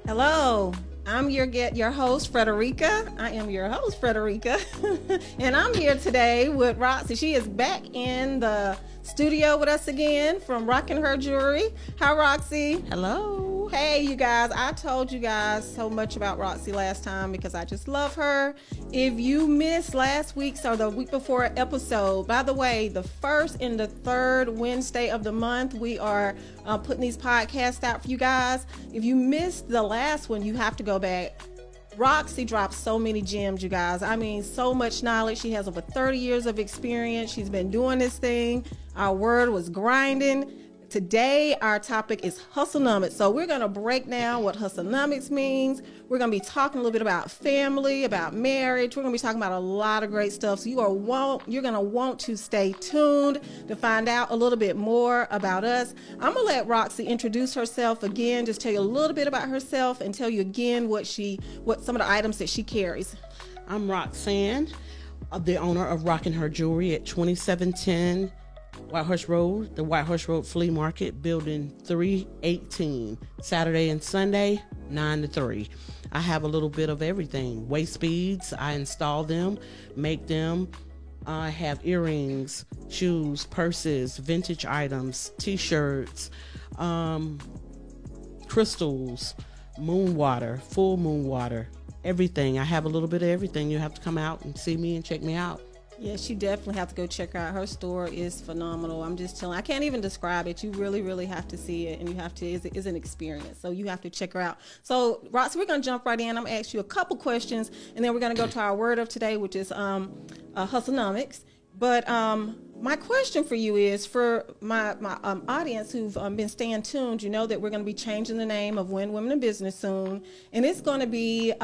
Hello, I'm your host, Frederica. I am your host, Frederica. And I'm here today with Roxy. She is back in the studio with us again from Roc-N-Her Jewelry. Hi, Roxy. Hello. Hey, you guys. I told you guys so much about Roxy last time because I just love her. If you missed last week's or the week before episode, by the way, the first and the third Wednesday of the month, we are putting these podcasts out for you guys. If you missed the last one, you have to go back. Roxy drops so many gems, you guys. I mean, so much knowledge. She has over 30 years of experience. She's been doing this thing. Our word was grinding. Today, our topic is Hustle-Nomics. So we're going to break down what Hustle-Nomics means. We're going to be talking a little bit about family, about marriage. We're going to be talking about a lot of great stuff. So you're going to want to stay tuned to find out a little bit more about us. I'm going to let Roxy introduce herself again, just tell you a little bit about herself and tell you again what some of the items that she carries. I'm Roxanne, the owner of Roc-N-Her Jewelry at 2710 Whitehorse Road, the Whitehorse Road Flea Market, building 318, Saturday and Sunday, 9 to 3. I have a little bit of everything. Waist beads, I install them, make them. I have earrings, shoes, purses, vintage items, t-shirts, crystals, moon water, full moon water, everything. I have a little bit of everything. You have to come out and see me and check me out. Yes, you definitely have to go check her out. Her store is phenomenal. I'm just telling, I can't even describe it. You really, really have to see it, and you have to, it's an experience. So you have to check her out. So, Roxy, we're going to jump right in. I'm going to ask you a couple questions, and then we're going to go to our word of today, which is Hustle-Nomics. But my question for you is, for my audience who've been staying tuned, you know that we're going to be changing the name of When Women in Business soon, and it's going to be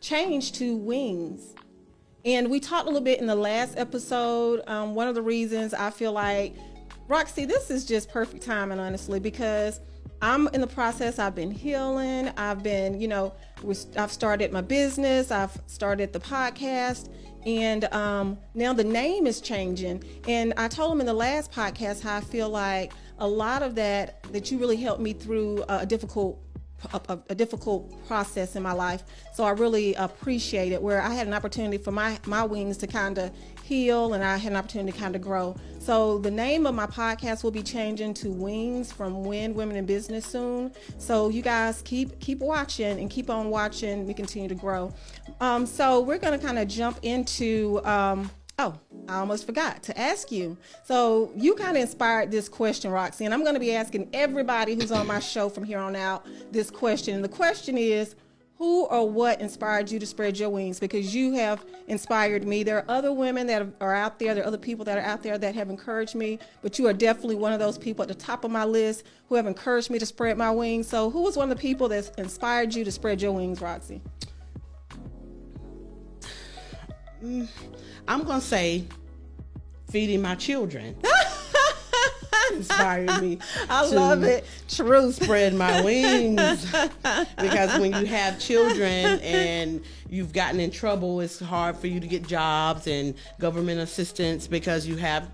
changed to Wings. And we talked a little bit in the last episode. One of the reasons I feel like, Roxy, this is just perfect timing, honestly, because I'm in the process. I've been healing. I've been, I've started my business. I've started the podcast. And now the name is changing. And I told them in the last podcast how I feel like a lot of that you really helped me through a difficult process in my life. So I really appreciate it, where I had an opportunity for my wings to kind of heal, and I had an opportunity to kind of grow. So the name of my podcast will be changing to Wings from When Women in Business soon. So you guys keep watching and keep on watching. We continue to grow. So we're going to kind of jump into I almost forgot to ask you. So you kind of inspired this question, Roxy, and I'm going to be asking everybody who's on my show from here on out this question. And the question is, who or what inspired you to spread your wings? Because you have inspired me. There are other women that are out there. There are other people that are out there that have encouraged me, but you are definitely one of those people at the top of my list who have encouraged me to spread my wings. So who was one of the people that inspired you to spread your wings, Roxy? I'm going to say feeding my children inspired me. I love it. True. Spread my wings. Because when you have children and you've gotten in trouble, it's hard for you to get jobs and government assistance because you have,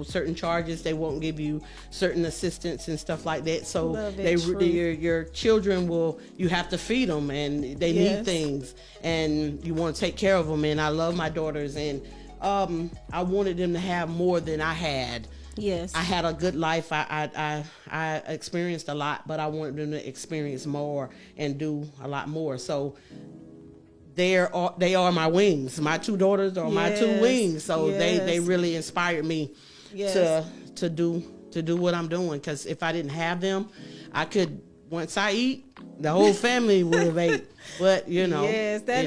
certain charges. They won't give you certain assistance and stuff like that. So your children you have to feed them, and they need things, and you want to take care of them. And I love my daughters, and I wanted them to have more than I had. Yes. I had a good life. I experienced a lot, but I wanted them to experience more and do a lot more. So they are my wings. My two daughters are my two wings. So they really inspired me to do what I'm doing. Because if I didn't have them, I could, once I eat, the whole family would have ate. But it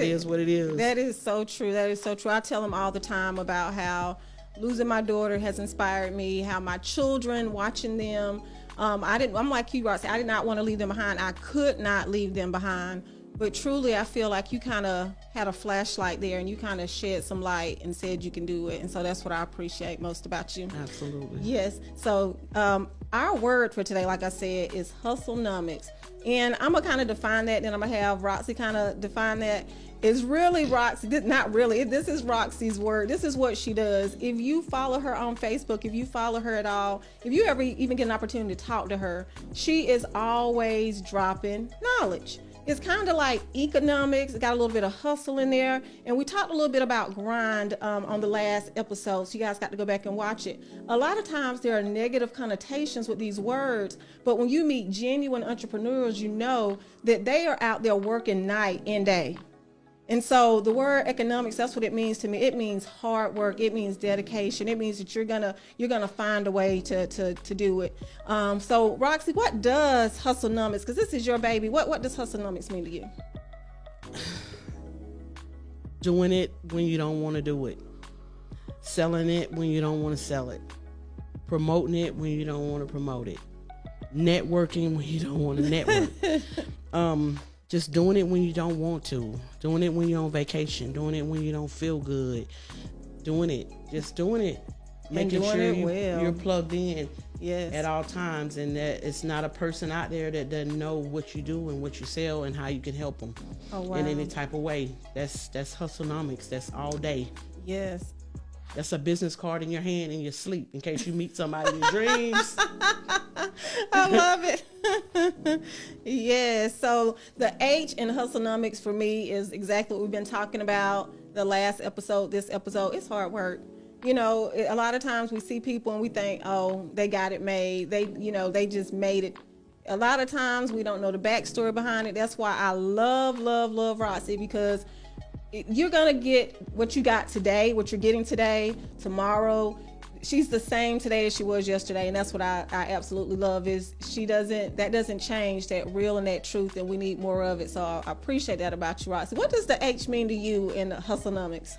is what it is. That is so true. That is so true. I tell them all the time about how losing my daughter has inspired me, how my children, watching them, I'm like you, Roxy, I did not want to leave them behind. I could not leave them behind. But truly, I feel like you kind of had a flashlight there, and you kind of shed some light and said you can do it. And so that's what I appreciate most about you. Absolutely. Yes. So our word for today, like I said, is Hustle-Nomics. And I'm going to kind of define that, then I'm going to have Roxy kind of define that. It's really Roxy. Not really. This is Roxy's word. This is what she does. If you follow her on Facebook, if you follow her at all, if you ever even get an opportunity to talk to her, she is always dropping knowledge. It's kind of like economics. It got a little bit of hustle in there. And we talked a little bit about grind on the last episode. So you guys got to go back and watch it. A lot of times there are negative connotations with these words. But when you meet genuine entrepreneurs, you know that they are out there working night and day. And so the word economics, that's what it means to me. It means hard work. It means dedication. It means that you're gonna find a way to do it. So Roxy, what does Hustle-Nomics? Because this is your baby. What does Hustle-Nomics mean to you? Doing it when you don't want to do it. Selling it when you don't want to sell it. Promoting it when you don't want to promote it. Networking when you don't want to network. Just doing it when you don't want to. Doing it when you're on vacation. Doing it when you don't feel good. Doing it. Just doing it. Making sure you're plugged in at all times, and that it's not a person out there that doesn't know what you do and what you sell and how you can help them in any type of way. That's Hustle-Nomics. That's all day. Yes. That's a business card in your hand in your sleep in case you meet somebody in your dreams. I love it. Yes. So the H in Hustle-Nomics for me is exactly what we've been talking about the last episode, this episode. It's hard work. You know, a lot of times we see people and we think, oh, they got it made. They just made it. A lot of times we don't know the backstory behind it. That's why I love Roxy, because you're going to get what you got today, what you're getting today, tomorrow. She's the same today as she was yesterday. And that's what I absolutely love is that doesn't change, that real and that truth. And we need more of it. So I appreciate that about you, Roxy. What does the H mean to you in Hustle-Nomics?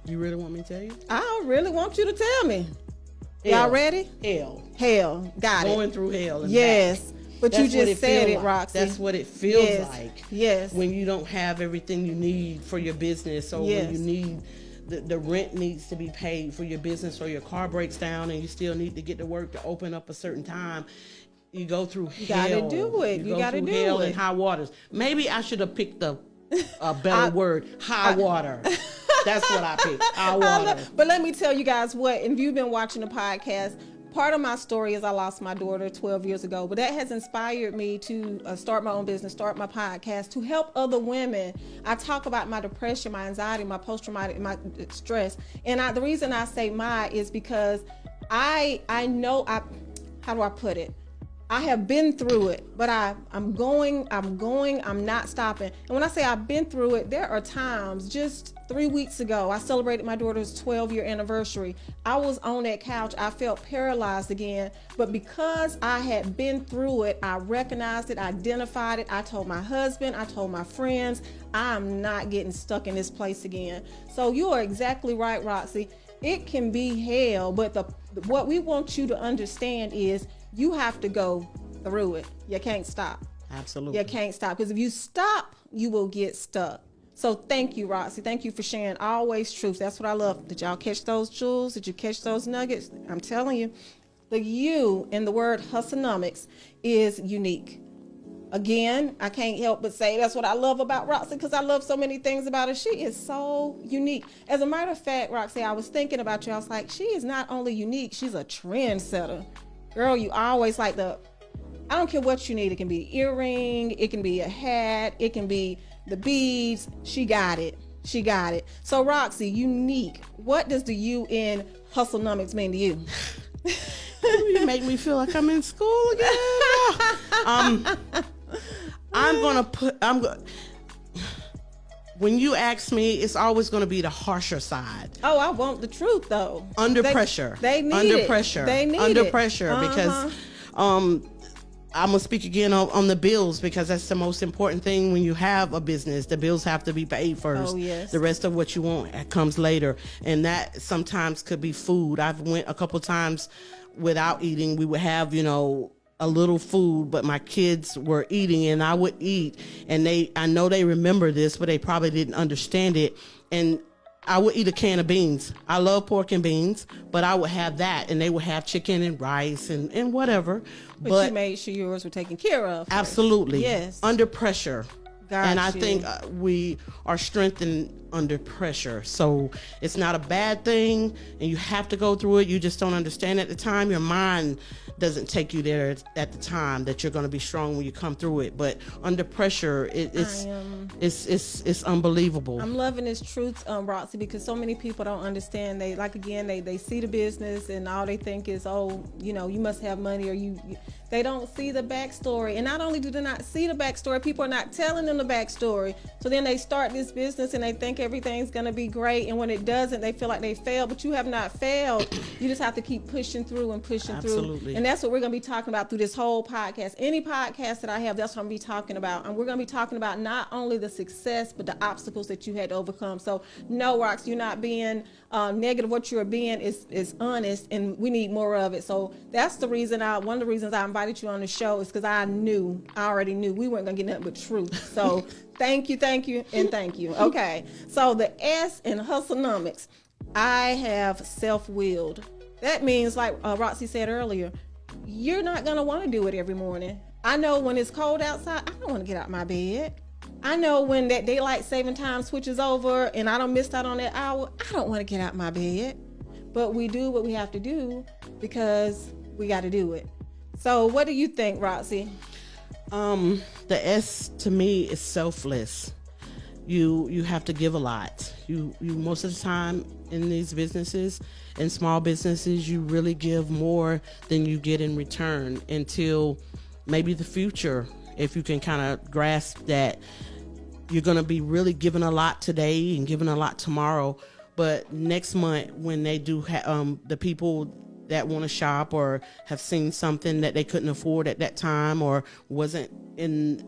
You really want me to tell you? I really want you to tell me. Y'all ready? Hell. Got it. Going through hell. And yes. back. But That's you just said it, Roxy. That's what it feels like. Yes. When you don't have everything you need for your business, or when you need the rent needs to be paid for your business, or your car breaks down and you still need to get to work to open up a certain time. You go through hell. You gotta do it. You gotta do hell it. And high waters. Maybe I should have picked a better word. High water. That's what I picked. High water. But let me tell you guys what, if you've been watching the podcast, part of my story is I lost my daughter 12 years ago, but that has inspired me to start my own business, start my podcast, to help other women. I talk about my depression, my anxiety, my post-traumatic, my stress. And the reason I say my is because I know, how do I put it? I have been through it, but I'm going, I'm not stopping. And when I say I've been through it, there are times, just 3 weeks ago, I celebrated my daughter's 12-year anniversary. I was on that couch. I felt paralyzed again, but because I had been through it, I recognized it, identified it. I told my husband, I told my friends, I'm not getting stuck in this place again. So you are exactly right, Roxy. It can be hell, but what we want you to understand is you have to go through it. You can't stop. Absolutely. You can't stop, because if you stop, you will get stuck. So thank you, Roxy. Thank you for sharing always truth. That's what I love. Did y'all catch those jewels? Did you catch those nuggets? I'm telling you, the U in the word Hustle-Nomics is unique. Again, I can't help but say that's what I love about Roxy, because I love so many things about her. She is so unique. As a matter of fact, Roxy, I was thinking about you. I was like, she is not only unique, she's a trendsetter. Girl, you always like I don't care what you need. It can be an earring, it can be a hat, it can be the beads. She got it. She got it. So Roxy, unique. What does the U in Hustle-Nomics mean to you? You make me feel like I'm in school again. When you ask me, it's always going to be the harsher side. Oh, I want the truth though. Under pressure. They need under it. pressure. They need under it. pressure because I'm going to speak again on the bills, because that's the most important thing when you have a business. The bills have to be paid first. Oh, yes. The rest of what you want comes later. And that sometimes could be food. I've went a couple times without eating. We would have, a little food, but my kids were eating and I would eat. And I know they remember this, but they probably didn't understand it. And I would eat a can of beans. I love pork and beans, but I would have that, and they would have chicken and rice and whatever. But you made sure yours were taken care of. Absolutely. Yes. Under pressure. Got and I you. think we are strengthened under pressure. So it's not a bad thing, and you have to go through it. You just don't understand at the time. Your mind doesn't take you there at the time that you're going to be strong when you come through it. But under pressure, it's unbelievable. I'm loving this truth, Roxy, because so many people don't understand. They see the business and all they think is, oh, you must have money, or they don't see the backstory. And not only do they not see the backstory, people are not telling them the backstory. So then they start this business and they think everything's going to be great. And when it doesn't, they feel like they failed. But you have not failed. You just have to keep pushing through and pushing Absolutely. through. And that's what we're going to be talking about through this whole podcast. Any podcast that I have, that's what I'm going to be talking about. And we're going to be talking about not only the success, but the obstacles that you had to overcome. So no, Rox, you're not being negative. What you're being is honest, and we need more of it. So that's the reason one of the reasons I invited you on the show is because I already knew we weren't going to get nothing but truth. So thank you, and thank you. Okay. So the S in Hustle-Nomics, I have self-willed. That means, like Roxy said earlier, you're not going to want to do it every morning. I know when it's cold outside, I don't want to get out of my bed. I know when that daylight saving time switches over and I don't miss out on that hour, I don't want to get out of my bed. But we do what we have to do because we got to do it. So what do you think, Roxy? The S to me is selfless. You have to give a lot. You most of the time in these businesses, in small businesses, you really give more than you get in return until maybe the future. If you can kind of grasp that you're going to be really giving a lot today and giving a lot tomorrow, but next month when they do the people that want to shop or have seen something that they couldn't afford at that time or wasn't and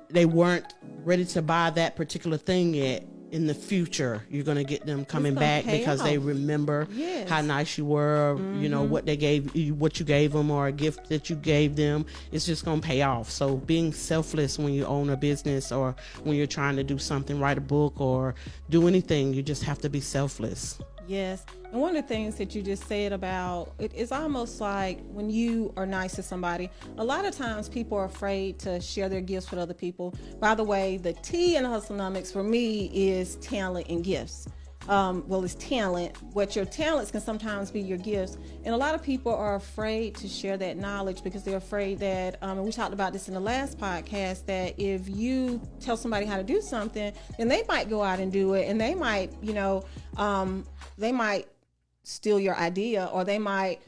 they weren't ready to buy that particular thing yet, in the future you're going to get them coming back because they remember how nice you were, what they gave you, what you gave them, or a gift that you gave them. It's just going to pay off. So being selfless when you own a business or when you're trying to do something, write a book or do anything, you just have to be selfless. Yes. And one of the things that you just said about it is almost like when you are nice to somebody, a lot of times people are afraid to share their gifts with other people. By the way, the T in Hustle-Nomics for me is talent and gifts. It's talent, but your talents can sometimes be your gifts. And a lot of people are afraid to share that knowledge because they're afraid that, and we talked about this in the last podcast, that if you tell somebody how to do something, then they might go out and do it, and they might, they might steal your idea, or they might,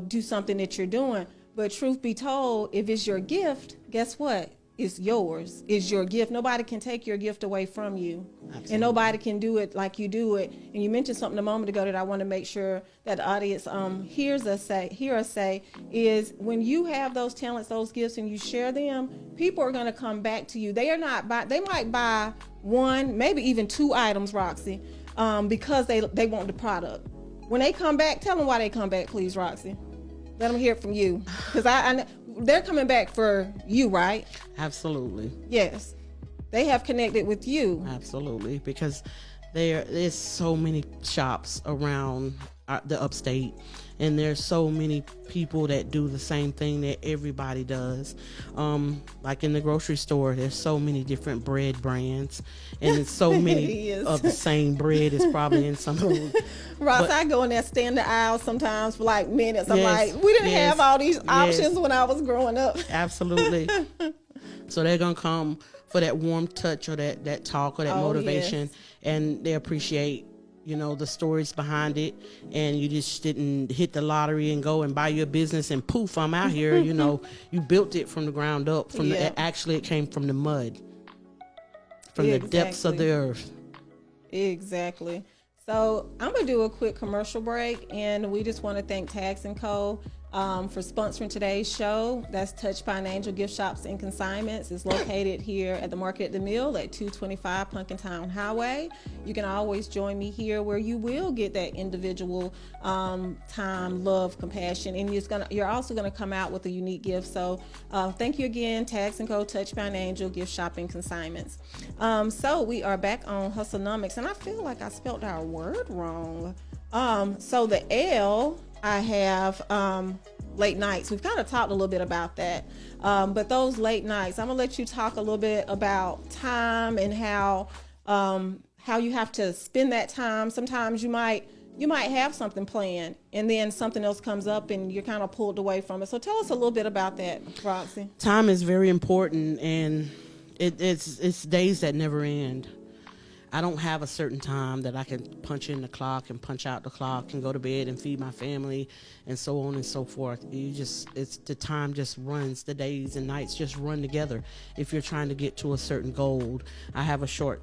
do something that you're doing. But truth be told, if it's your gift, guess what? It's yours. It's your gift. Nobody can take your gift away from you. Absolutely. And nobody can do it like you do it. And you mentioned something a moment ago that I want to make sure that the audience hear us say is when you have those talents, those gifts, and you share them, people are going to come back to you. They might buy one, maybe even two items, Roxy, because they want the product. When they come back, tell them why they come back, please, Roxy. Let them hear it from you, because I they're coming back for you, right? Absolutely. Yes, they have connected with you. Absolutely, because there's so many shops around the upstate, and there's so many people that do the same thing that everybody does. Like in the grocery store, there's so many different bread brands, and it's so many of the same bread is probably in some of them. Ross, I go in there, stand in the aisle sometimes for like minutes. I'm like, we didn't have all these options when I was growing up. Absolutely. So they're gonna come for that warm touch or that talk or that motivation, and they appreciate the stories behind it, and you just didn't hit the lottery and go and buy your business and poof, I'm out here. You built it from the ground up. Actually, it came from the mud, from the depths of the earth. Exactly. So I'm gonna do a quick commercial break, and we just want to thank Tags & Co. for sponsoring today's show. That's Touched by an Angel Gift Shops and Consignments. It's located here at the Market at the Mill at 225 Punkintown Highway. You can always join me here where you will get that individual time, love, compassion, and you're also gonna come out with a unique gift. So thank you again, Tags and Co. Touched by an Angel Gift Shopping Consignments. So we are back on Hustle-Nomics, and I feel like I spelled our word wrong. So the L, I have late nights. We've kind of talked a little bit about that. But those late nights, I'm gonna let you talk a little bit about time and how you have to spend that time. Sometimes you might have something planned and then something else comes up and you're kind of pulled away from it. So tell us a little bit about that, Roxy. Time is very important, and it's days that never end. I don't have a certain time that I can punch in the clock and punch out the clock and go to bed and feed my family and so on and so forth. It's the time just runs, the days and nights just run together if you're trying to get to a certain goal. I have a short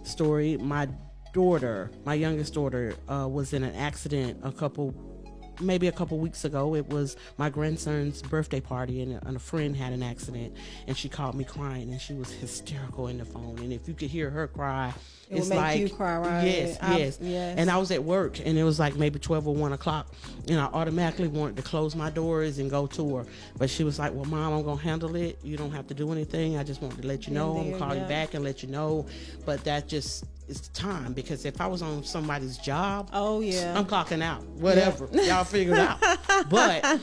story. My youngest daughter, was in an accident maybe a couple weeks ago. It was my grandson's birthday party, and a friend had an accident, and she called me crying, and she was hysterical in the phone. And if you could hear her cry, it's like you cry, right? Yes. And I was at work, and it was like maybe 12 or 1 o'clock, and I automatically wanted to close my doors and go to her. But she was like, "Well, Mom, I'm gonna handle it. You don't have to do anything. I just wanted to let you know. I'm gonna call you back and let you know." But that just it's time, because if I was on somebody's job, I'm clocking out, whatever. Y'all figure it out. But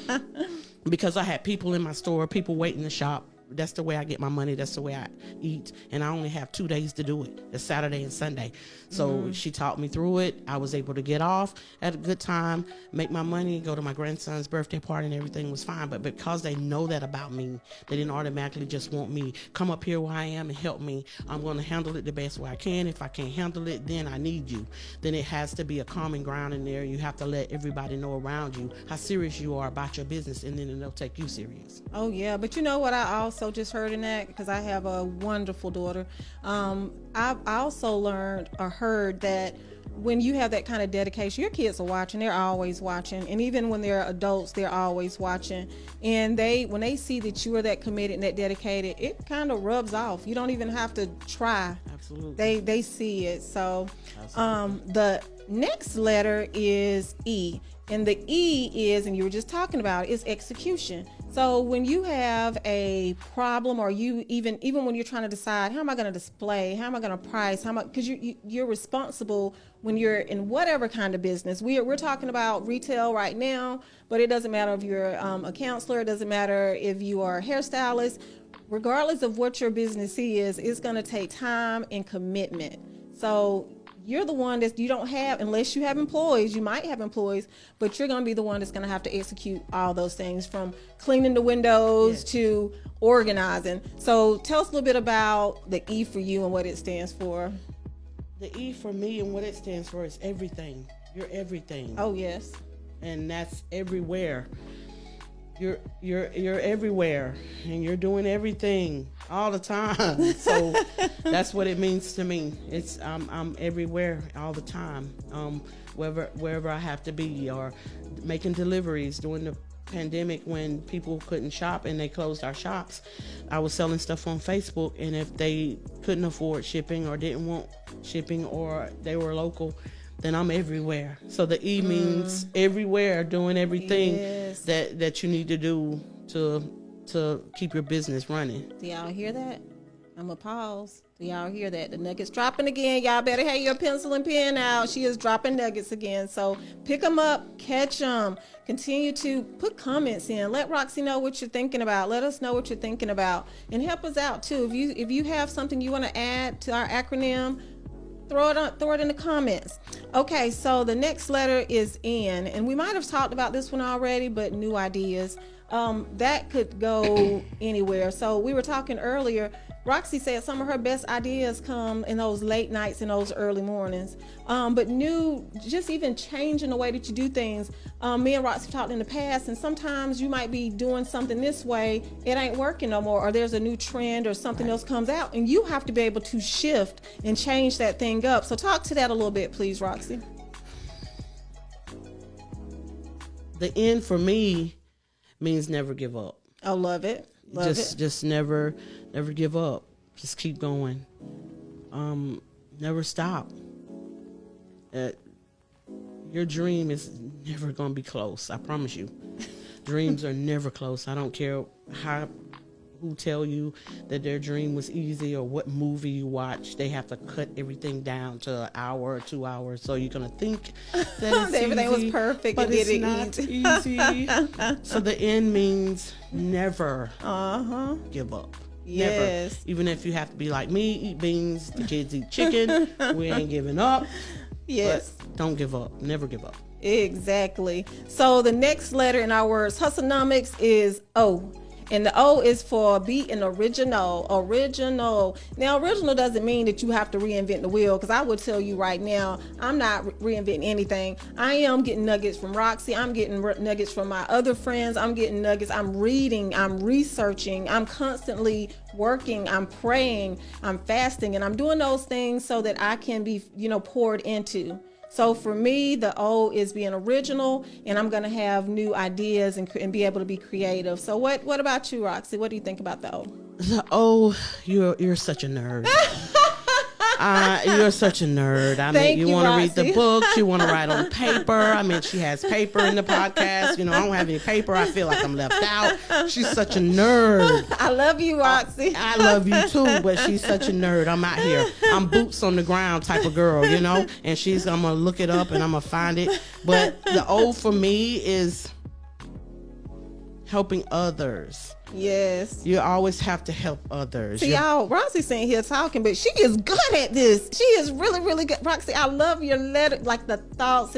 because I had people in my store, people waiting to shop, that's the way I get my money, that's the way I eat, and I only have 2 days to do it. It's Saturday and Sunday. So she taught me through it. I was able to get off at a good time, make my money, go to my grandson's birthday party, and everything was fine. But because they know that about me, they didn't automatically just want me, come up here where I am and help me. I'm going to handle it the best way I can. If I can't handle it, then I need you. Then it has to be a common ground in there. You have to let everybody know around you how serious you are about your business, and then they'll take you serious. Oh yeah, but you know what I also just heard in that, because I have a wonderful daughter. I also learned or heard that when you have that kind of dedication, your kids are watching. They're always watching, and even when they're adults, they're always watching. And when they see that you are that committed and that dedicated, it kind of rubs off. You don't even have to try. Absolutely. They see it. So the next letter is E, and the E is, and you were just talking about it, is execution. So when you have a problem, or you even when you're trying to decide, how am I going to display, how am I going to price, because you're responsible when you're in whatever kind of business. We're talking about retail right now, but it doesn't matter if you're a counselor, it doesn't matter if you are a hairstylist. Regardless of what your business is, it's going to take time and commitment. So you're the one that you don't have, unless you have employees. You might have employees, but you're going to be the one that's going to have to execute all those things, from cleaning the windows to organizing. So tell us a little bit about the E for you and what it stands for. The E for me and what it stands for is everything. You're everything. Oh yes. And that's everywhere. You're everywhere, and you're doing everything all the time. So that's what it means to me. It's I'm everywhere all the time. Wherever I have to be, or making deliveries during the pandemic when people couldn't shop and they closed our shops. I was selling stuff on Facebook, and if they couldn't afford shipping or didn't want shipping, or they were local, then I'm everywhere. So the E means everywhere, doing everything that you need to do to keep your business running. Do y'all hear that? I'm gonna pause. Do y'all hear that? The nuggets dropping again. Y'all better have your pencil and pen out. She is dropping nuggets again. So pick them up, catch them. Continue to put comments in. Let Roxy know what you're thinking about. Let us know what you're thinking about, and help us out too. If you have something you want to add to our acronym, throw it in the comments. Okay, so the next letter is N, and we might have talked about this one already, but new ideas. That could go anywhere. So we were talking earlier, Roxy said some of her best ideas come in those late nights and those early mornings. But just even changing the way that you do things. Me and Roxy talked in the past, and sometimes you might be doing something this way, it ain't working no more, or there's a new trend or something else comes out, and you have to be able to shift and change that thing up. So talk to that a little bit, please, Roxy. the N for me means never give up. I love it. Just never give up. Just keep going. Never stop. Your dream is never going to be close. I promise you. Dreams are never close. I don't care who tell you that their dream was easy or what movie you watch. They have to cut everything down to an hour or 2 hours. So you're going to think that everything easy, was perfect, but it's not easy. So the N means never give up. Yes. Never. Even if you have to be like me, eat beans, the kids eat chicken, we ain't giving up. Yes. But don't give up. Never give up. Exactly. So the next letter in our words, Hustle-Nomics, is O. And the O is for be an original. Original. Now, original doesn't mean that you have to reinvent the wheel, because I would tell you right now, I'm not reinventing anything. I am getting nuggets from Roxy. I'm getting nuggets from my other friends. I'm getting nuggets. I'm reading. I'm researching. I'm constantly working. I'm praying. I'm fasting. And I'm doing those things so that I can be, poured into. So for me, the O is being original, and I'm going to have new ideas and be able to be creative. So what about you, Roxy? What do you think about the O? The O, you're such a nerd. You're such a nerd. I mean, you want to read the books. You want to write on paper. I mean, she has paper in the podcast. I don't have any paper. I feel like I'm left out. She's such a nerd. I love you, Roxy. I love you too, but she's such a nerd. I'm out here. I'm boots on the ground type of girl, and I'm going to look it up and I'm going to find it. But the O for me is helping others. Yes. You always have to help others. See, y'all, Roxy's sitting here talking, but she is good at this. She is really, really good. Roxy, I love your letter, like the thoughts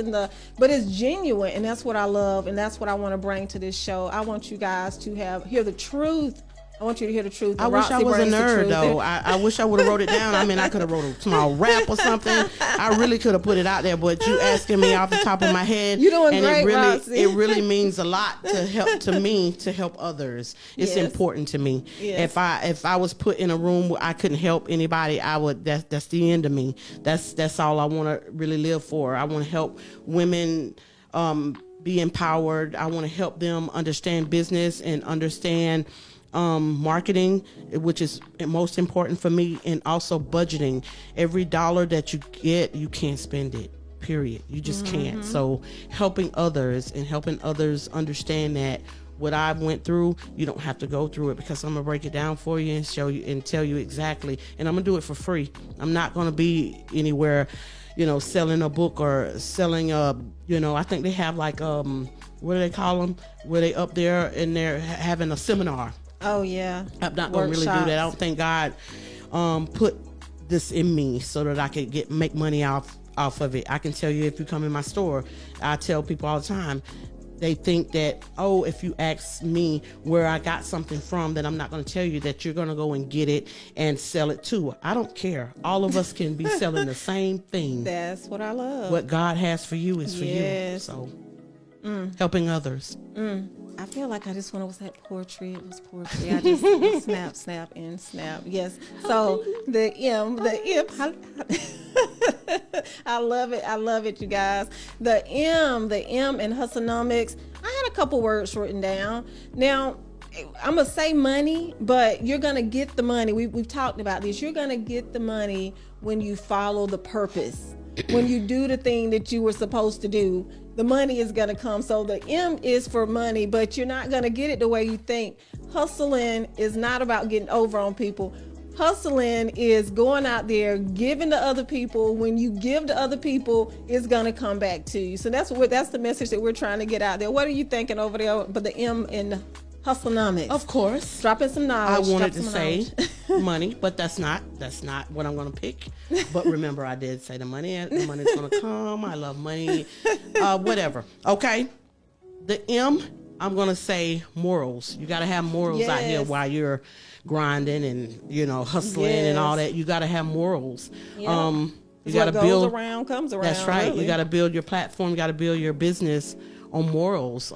but it's genuine, and that's what I love, and that's what I want to bring to this show. I want you guys to hear the truth. I want you to hear the truth. I wish I was a nerd, though. I wish I would have wrote it down. I mean, I could have wrote a small rap or something. I really could have put it out there, but you asking me off the top of my head. You're doing and great, Roxy. It really means a lot to help others. It's important to me. Yes. If I was put in a room where I couldn't help anybody, that's the end of me. That's all I want to really live for. I want to help women be empowered. I want to help them understand business and understand marketing, which is most important for me, and also budgeting. Every dollar that you get, you can't spend it, period. You just can't. So helping others and helping others understand that what I went through, you don't have to go through it, because I'm gonna break it down for you and show you and tell you exactly, and I'm gonna do it for free. I'm not gonna be anywhere selling a book or selling I think they have like what do they call them, where they up there and they're having a seminar. Oh yeah. I'm not gonna really do that. I don't think God put this in me so that I could make money off of it. I can tell you, if you come in my store, I tell people all the time, they think that, if you ask me where I got something from, then I'm not going to tell you that you're going to go and get it and sell it too. I don't care. All of us can be selling the same thing. That's what I love. What God has for you is for you. So helping others. I feel like I just want to, was that poetry? It was poetry. I just snap, and snap. Yes. So the M, I love it, you guys. The M in Hustle-Nomics. I had a couple words written down. Now, I'm going to say money, but you're going to get the money. We've talked about this. You're going to get the money when you follow the purpose. When you do the thing that you were supposed to do, the money is going to come. So the M is for money, but you're not going to get it the way you think. Hustling is not about getting over on people. Hustling is going out there, giving to other people. When you give to other people, it's going to come back to you. So that's the message that we're trying to get out there. What are you thinking over there? But the M in Hustle-Nomics. Of course. Dropping some knowledge. I wanted to say money, but that's not what I'm going to pick. But remember, I did say the money's going to come. I love money. Whatever. Okay. The M, I'm going to say morals. You got to have morals out here while you're grinding and, hustling and all that. You got to have morals. Yeah. You got to build. What goes around comes around. That's right. Really. You got to build your platform. You got to build your business on morals.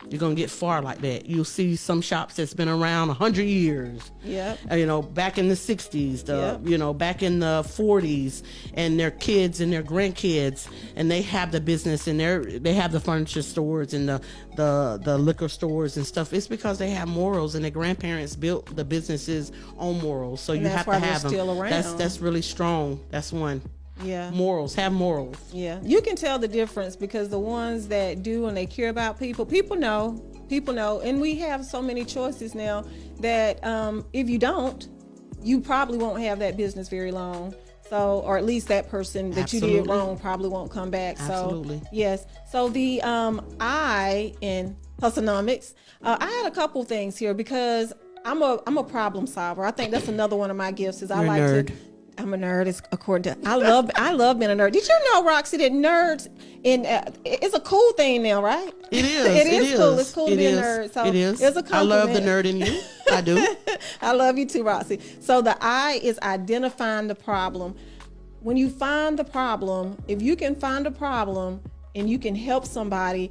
you're going to get far like that. You'll see some shops that's been around 100 years. Yep. You know, back in the 60s, Yep. you know, back in the 40s, and their kids and their grandkids, and they have the business, and they have the furniture stores and the liquor stores and stuff. It's because they have morals, and their grandparents built the businesses on morals. So And you that's have to why they're have them. still around. That's really strong. That's one. Yeah. Morals. Have morals. Yeah. You can tell the difference because the ones that do and they care about people know. And we have so many choices now that if you don't, you probably won't have that business very long. So, or at least that person that you did wrong probably won't come back. Absolutely. So, yes. So the I in Hustle-Nomics, I had a couple things here because I'm a problem solver. I think that's another one of my gifts is I like nerd. to. I'm a nerd. It's according to I love being a nerd. Did you know, Roxy, that nerds it's a cool thing now, right? It is. It is cool. It's cool to be a is. nerd. So it is. It's a I love the compliment. nerd in you. I do. I love you too, Roxy. So the I is identifying the problem. When you find the problem, if you can find a problem and you can help somebody,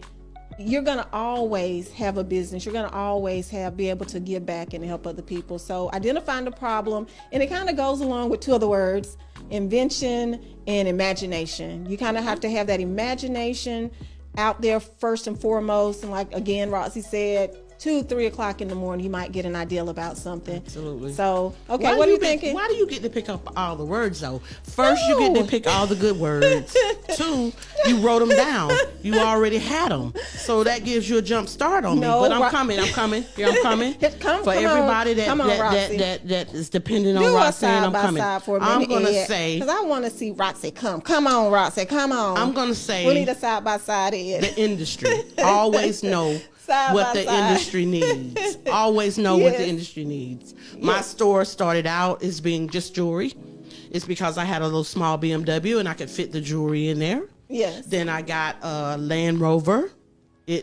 you're going to always have a business. You're going to always be able to give back and help other people. So identifying the problem, and it kind of goes along with two other words, invention and imagination. You kind of have to have that imagination out there first and foremost. And like, again, Roxy said, 2-3 o'clock in the morning, you might get an idea about something. Absolutely. So, okay, what are you thinking? Why do you get to pick up all the words, though? First, you get to pick all the good words. 2, you wrote them down. You already had them. So that gives you a jump start on me. But I'm coming. Yeah, I'm coming. For everybody that is dependent on Roxanne, I'm coming. I'm going to say. Because I want to see Roxy come. Come on, Roxy. Come on. I'm going to say. We need a side-by-side Ed. The industry. Always know what the industry needs. Always know what the industry needs. My store started out as being just jewelry. It's because I had a little small BMW and I could fit the jewelry in there. Yes. Then I got a Land Rover.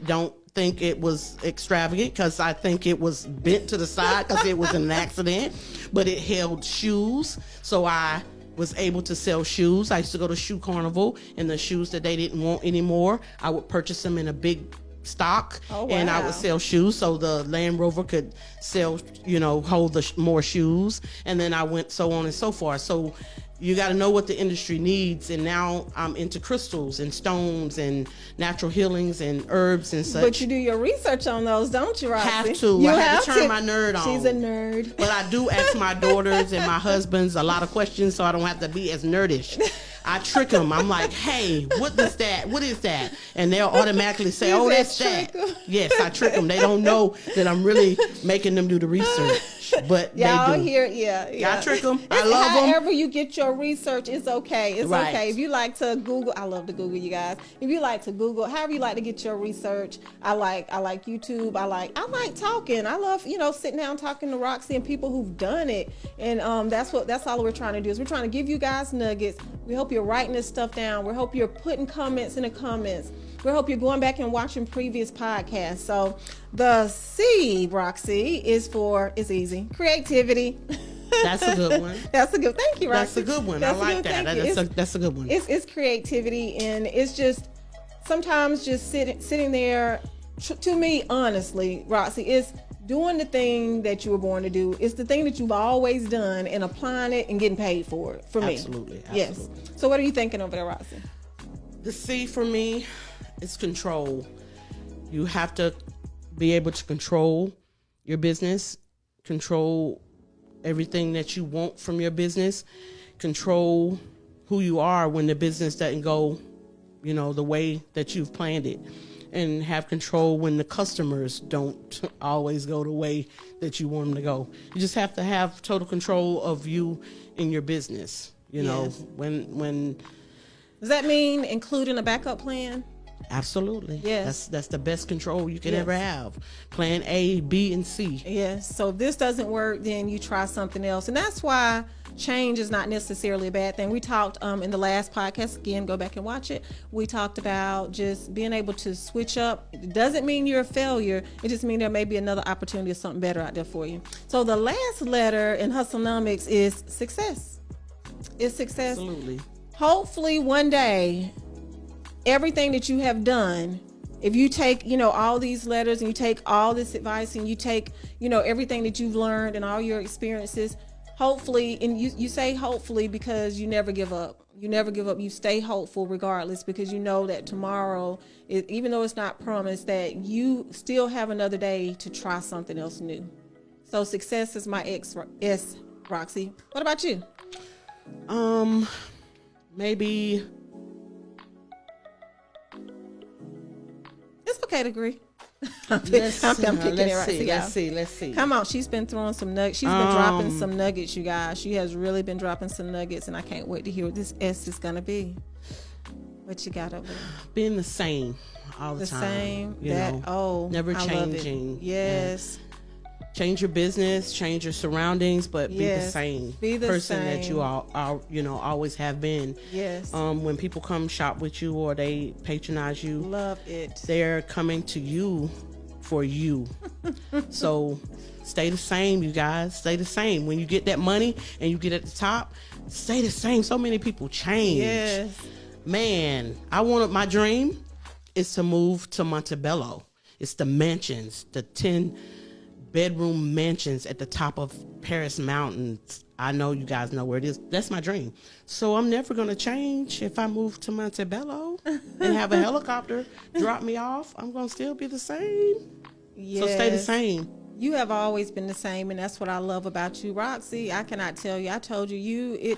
Don't think it was extravagant because I think it was bent to the side because it was an accident. But it held shoes. So I was able to sell shoes. I used to go to Shoe Carnival, and the shoes that they didn't want anymore, I would purchase them in a big stock. Oh, wow. And I would sell shoes so the Land Rover could sell, hold the more shoes. And then I went so on and so forth. So you got to know what the industry needs. And now I'm into crystals and stones and natural healings and herbs and such. But you do your research on those, don't you, Roxy? Have to. You I have to turn my nerd on. She's a nerd. But I do ask my daughters and my husbands a lot of questions so I don't have to be as nerdish. I trick them. I'm like, hey, what is that? What is that? And they'll automatically say, oh, that's that. Yes, I trick them. They don't know that I'm really making them do the research, but y'all they do. Hear, yeah. I trick them. I love them. However you get your research, it's okay. It's Right. okay. If you like to Google, I love to Google, you guys. If you like to Google, however you like to get your research, I like YouTube. I like talking. I love, sitting down talking to Roxy and people who've done it. And that's all we're trying to do is we're trying to give you guys nuggets. We hope you're writing this stuff down. We hope you're putting comments in the comments. We hope you're going back and watching previous podcasts. So the C, Roxy, it's easy. Creativity. That's a good one. Thank you, Roxy. That's a good one. I like that. That's a good one. It's creativity, and it's just sometimes just sitting there. To me, honestly, Roxy, it's doing the thing that you were born to do. It's the thing that you've always done and applying it and getting paid for it. For me, Absolutely. Yes. So what are you thinking over there, Roxy? The C for me is control. You have to be able to control your business, control everything that you want from your business, control who you are when the business doesn't go, the way that you've planned it, and have control when the customers don't always go the way that you want them to go. You just have to have total control of you in your business. Yes. When Does that mean including a backup plan? Absolutely. Yes. That's the best control you can ever have. Plan A, B, and C. Yes. So if this doesn't work, then you try something else. And that's why change is not necessarily a bad thing. We talked in the last podcast, again, go back and watch it. We talked about just being able to switch up. It doesn't mean you're a failure. It just means there may be another opportunity or something better out there for you. So the last letter in Hustle-Nomics is success. It's success. Absolutely. Hopefully one day, everything that you have done If you take, you know, all these letters and you take all this advice and you take, you know, everything that you've learned and all your experiences, hopefully, and you say hopefully because you never give up. You never give up. You stay hopeful regardless, because you know that tomorrow, even though it's not promised, that you still have another day to try something else new. So success is my S, Roxy. What about you? Maybe it's okay to agree. I'm picking it right. Let's see. Come on, she's been throwing some nuggets. She's been dropping some nuggets, you guys. She has really been dropping some nuggets, and I can't wait to hear what this S is gonna be. What you got over there? Being the same all the time. The same. You know, never changing. Yes. Change your business, change your surroundings, but be the same person that you are, you know, always have been. Yes. When people come shop with you or they patronize you, love it. They're coming to you for you. So stay the same, you guys. Stay the same. When you get that money and you get at the top, stay the same. So many people change. Yes. Man, my dream is to move to Montebello. It's the mansions, the 10-bedroom mansions at the top of Paris Mountains. I know you guys know where it is. That's my dream. So I'm never going to change if I move to Montebello and have a helicopter drop me off. I'm going to still be the same. Yes. So stay the same. You have always been the same, and that's what I love about you, Roxy. I cannot tell you. I told you,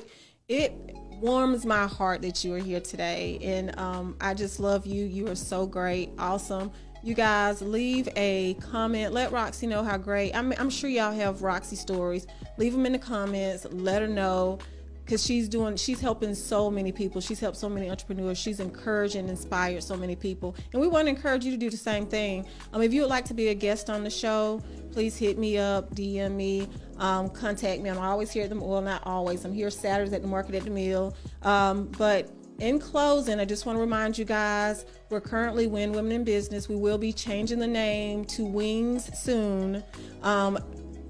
it warms my heart that you are here today, and I just love you. You are so great, awesome. You guys, leave a comment. Let Roxy know how great. I'm sure y'all have Roxy stories. Leave them in the comments. Let her know, because she's helping so many people. She's helped so many entrepreneurs. She's encouraged and inspired so many people. And we want to encourage you to do the same thing. If you would like to be a guest on the show, please hit me up, DM me, contact me. I'm always here at the, well, not always. I'm here Saturdays at the Market at the Mill. But in closing, I just want to remind you guys, we're currently Win Women in Business. We will be changing the name to Wings soon.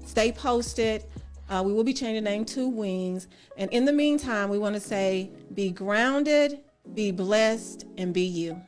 Stay posted. We will be changing the name to Wings. And in the meantime, we want to say, be grounded, be blessed, and be you.